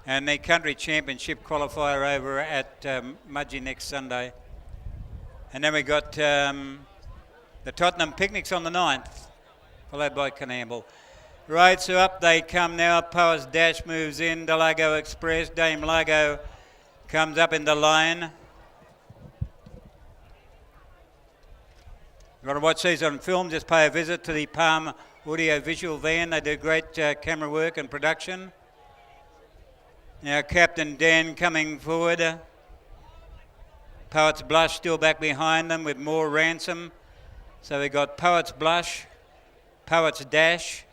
and the country championship qualifier over at Mudgee next Sunday. And then we got the Tottenham Picnics on the 9th, followed by Condobolin. Right, so up they come now. Power's Dash moves in. The Largo Express. Dame Largo comes up in the line. If you want to watch these on film, just pay a visit to the Palm Audio Visual van. They do great camera work and production. Now Captain Dan coming forward. Poet's Blush still back behind them with more Ransom. So we've got Poet's Blush, Poet's Dash.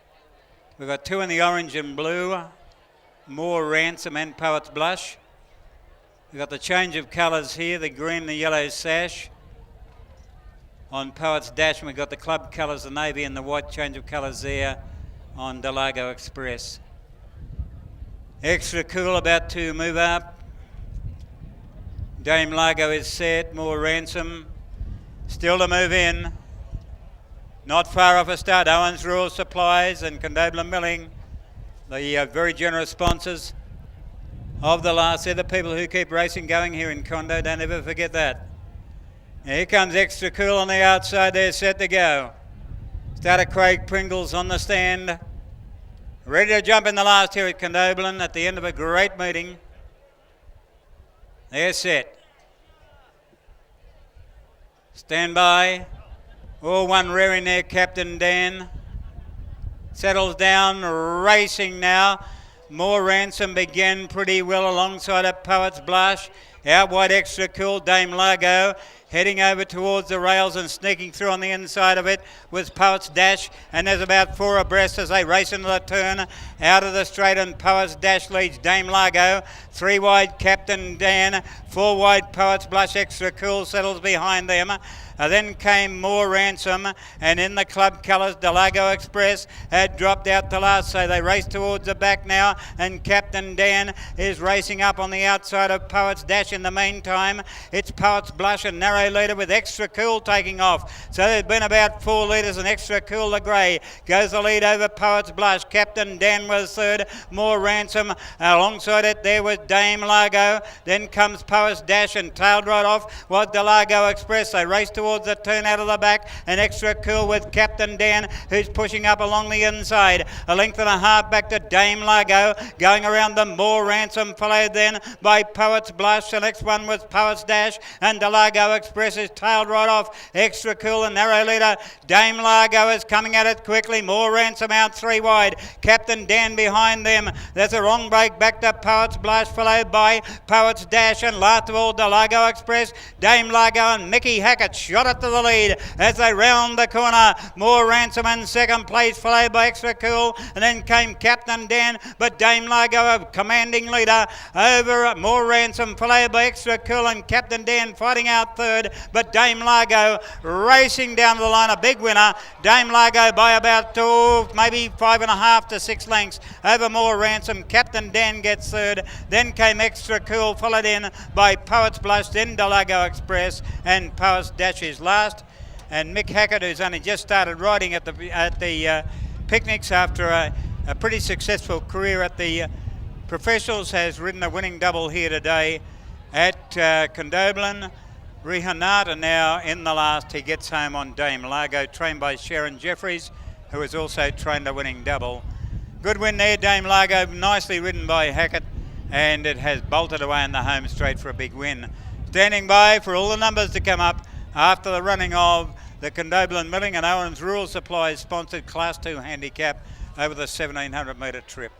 We've got two in the orange and blue, more Ransom and Poet's Blush. We've got the change of colours here, the green and the yellow sash on Poet's Dash, and we've got the club colours, the navy and the white change of colours there on the Largo Express. Extra Cool about to move up. Dame Largo is set, more Ransom. Still to move in. Not far off a start, OWENS Rural Supplies and Condobolin Milling, the very generous sponsors of the last. They're the people who keep racing going here in Condo, don't ever forget that. Now here comes Extra Cool on the outside, they're set to go. Starter Craig Pringles on the stand. Ready to jump in the last here at Condobolin at the end of a great meeting. They're set. Stand by. All one rearing there, Captain Dan. Settles down, racing now. More Ransom began pretty well alongside a Poet's Blush. Out wide Extra Cool, Dame Largo. Heading over towards the rails and sneaking through on the inside of it was Poet's Dash, and there's about four abreast as they race into the turn out of the straight, and Poet's Dash leads Dame Largo. Three wide Captain Dan, four wide Poet's Blush. Extra Cool settles behind them. Then came more Ransom, and in the club colours, the Largo Express had dropped out to last, so they race towards the back now, and Captain Dan is racing up on the outside of Poet's Dash. In the meantime, it's Poet's Blush and narrow leader with Extra Cool taking off. So there's been about 4 leaders, and Extra Cool the grey goes the lead over Poet's Blush. Captain Dan was third, more Ransom. Alongside it there was Dame Largo. Then comes Poet's Dash, and tailed right off was the Largo Express. They race towards the turn out of the back, and Extra Cool with Captain Dan, who's pushing up along the inside. A length and a half back to Dame Largo. Going around them, more Ransom, followed then by Poet's Blush. The next one was Poet's Dash, and the Largo Express is tailed right off. Extra Cool, the narrow leader. Dame Largo is coming at it quickly. More Ransom out 3 wide. Captain Dan behind them. There's a wrong break back to Poet's Blush, followed by Poet's Dash, and last of all, the Largo Express. Dame Largo and Mickey Hackett shot it to the lead as they round the corner. More Ransom in second place, followed by Extra Cool, and then came Captain Dan, but Dame Largo a commanding leader over more Ransom, followed by Extra Cool, and Captain Dan fighting out third, but Dame Largo racing down the line, a big winner. Dame Largo by about 2, maybe 5.5 to 6 lengths over more Ransom. Captain Dan gets third, then came Extra Cool, followed in by Poet's Blush, then the Largo Express, and Poet's Dash is last. And Mick Hackett, who's only just started riding at the picnics after a pretty successful career at the professionals, has ridden a winning double here today at Condobolin. Rihanna now in the last. He gets home on Dame Largo, trained by Sharon Jeffries, who has also trained a winning double. Good win there, Dame Largo, nicely ridden by Hackett, and it has bolted away in the home straight for a big win. Standing by for all the numbers to come up after the running of the Condobolin Milling and OWENS Rural Supplies sponsored Class 2 handicap over the 1700 metre trip.